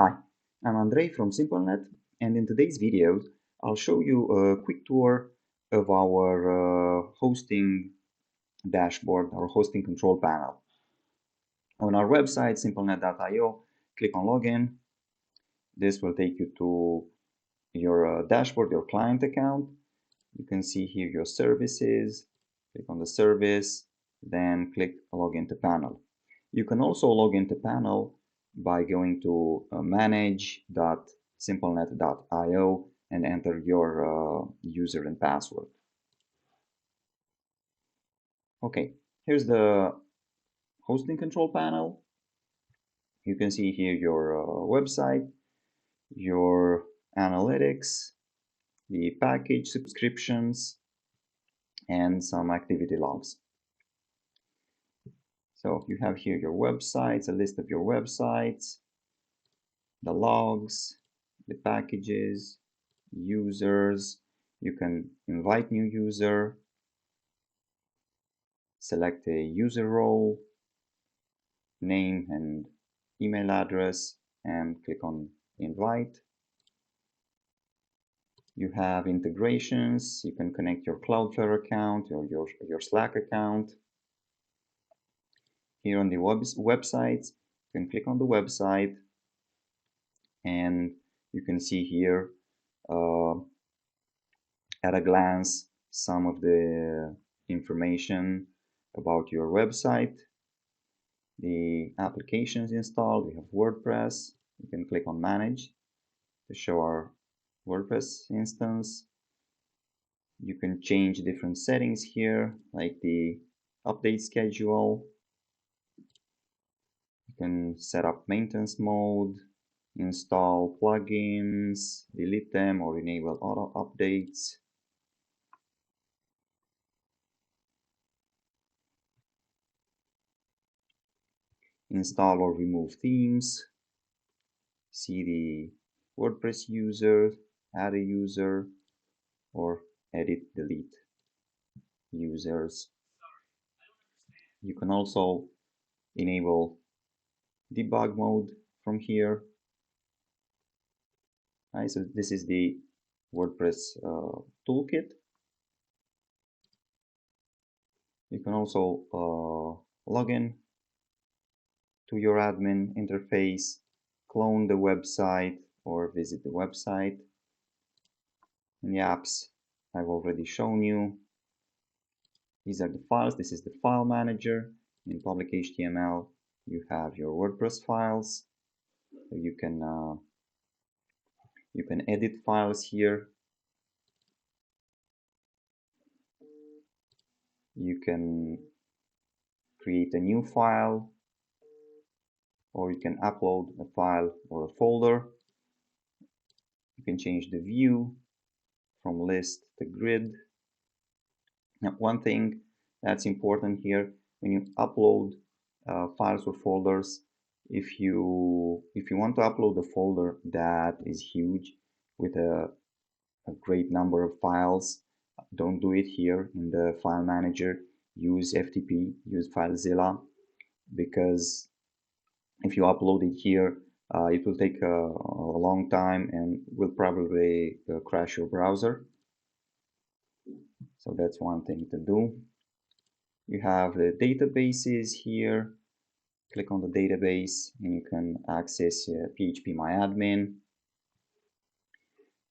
Hi, I'm Andrei from SimpleNet, and in today's video, I'll show you a quick tour of our hosting dashboard, our hosting control panel. On our website, simplenet.io, click on Login. This will take you to your dashboard, your client account. You can see here your services. Click on the service, then click Login to Panel. You can also log into panel by going to manage.simplenet.io and enter your user and password. Okay, here's the hosting control panel. You can see here your website, your analytics, the package subscriptions, and some activity logs. So you have here your websites, a list of your websites, the logs, the packages, users. You can invite new user, select a user role, name and email address, and click on invite. You have integrations. You can connect your Cloudflare account or your Slack account. Here on the websites, you can click on the website and you can see here at a glance some of the information about your website, the applications installed. We have WordPress. You can click on Manage to show our WordPress instance. You can change different settings here, like the update schedule. You can set up maintenance mode, install plugins, delete them, or enable auto updates. Install or remove themes, see the WordPress user, add a user, or edit, delete users. You can also enable debug mode from here. Right, so this is the WordPress toolkit. You can also log in to your admin interface, clone the website, or visit the website. In the apps I've already shown you, these are the files. This is the file manager. In public HTML, you have your WordPress files. So you can edit files here. You can create a new file, or you can upload a file or a folder. You can change the view from list to grid. Now, one thing that's important here, when you upload files or folders, if you want to upload a folder that is huge with a great number of files, don't do it here in the file manager. Use FTP, use FileZilla, because if you upload it here, it will take a long time and will probably crash your browser. So that's one thing to do. You have the databases here. Click on the database and you can access PHPMyAdmin,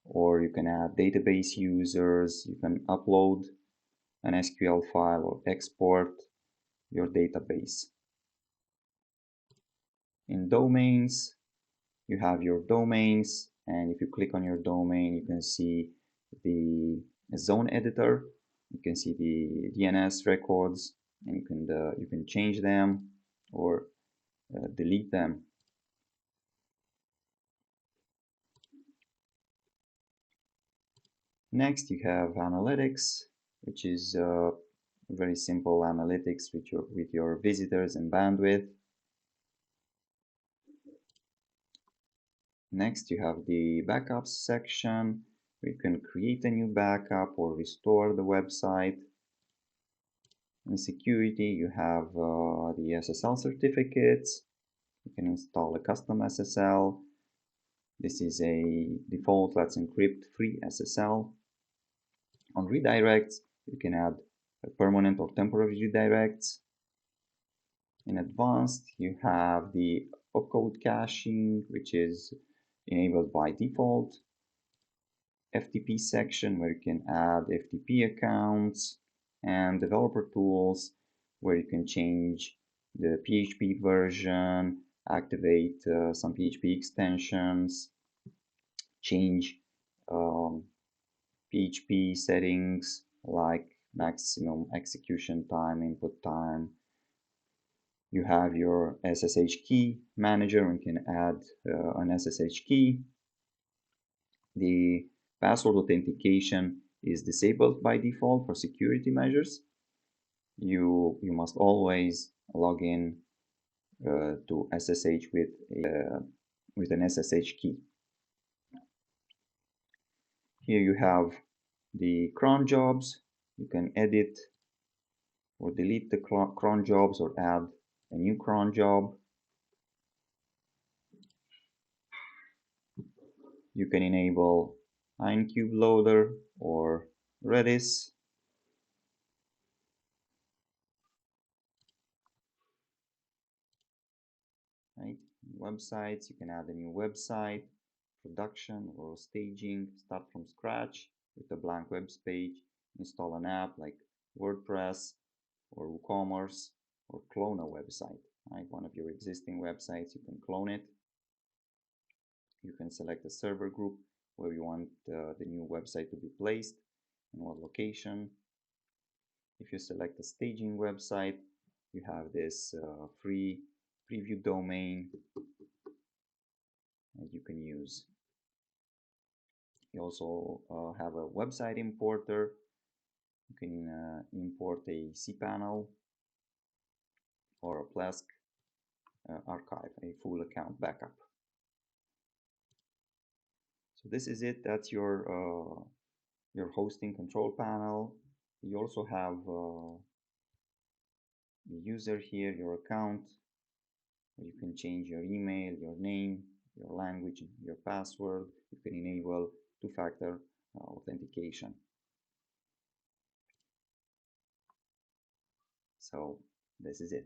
or you can add database users. You can upload an SQL file or export your database. In domains, you have your domains, and if you click on your domain, you can see the zone editor. You can see the DNS records, and you can change them or delete them. Next, you have analytics, which is very simple analytics with your visitors and bandwidth. Next, you have the backups section. You can create a new backup or restore the website. In security, you have the SSL certificates. You can install a custom SSL, This is a default Let's Encrypt free SSL. On redirects, you can add a permanent or temporary redirects. In advanced, you have the opcode caching, which is enabled by default. FTP section, where you can add FTP accounts, and developer tools, where you can change the PHP version, activate some PHP extensions, change PHP settings like maximum execution time, input time. You have your SSH key manager, and you can add an SSH key. The password authentication is disabled by default for security measures. You must always log in to SSH with an SSH key. Here you have the cron jobs. You can edit or delete the cron jobs or add a new cron job. You can enable IronCube loader or Redis. Right? Websites, you can add a new website, production or staging, start from scratch with a blank web page, install an app like WordPress or WooCommerce, or clone a website. Right? One of your existing websites, you can clone it. You can select a server group where you want the new website to be placed, in what location. If you select a staging website, you have this free preview domain that you can use. You also have a website importer. You can import a cPanel or a Plesk archive, a full account backup. So this is it. That's your hosting control panel. You also have the user here, your account. You can change your email, your name, your language, your password. You can enable two-factor authentication. So this is it.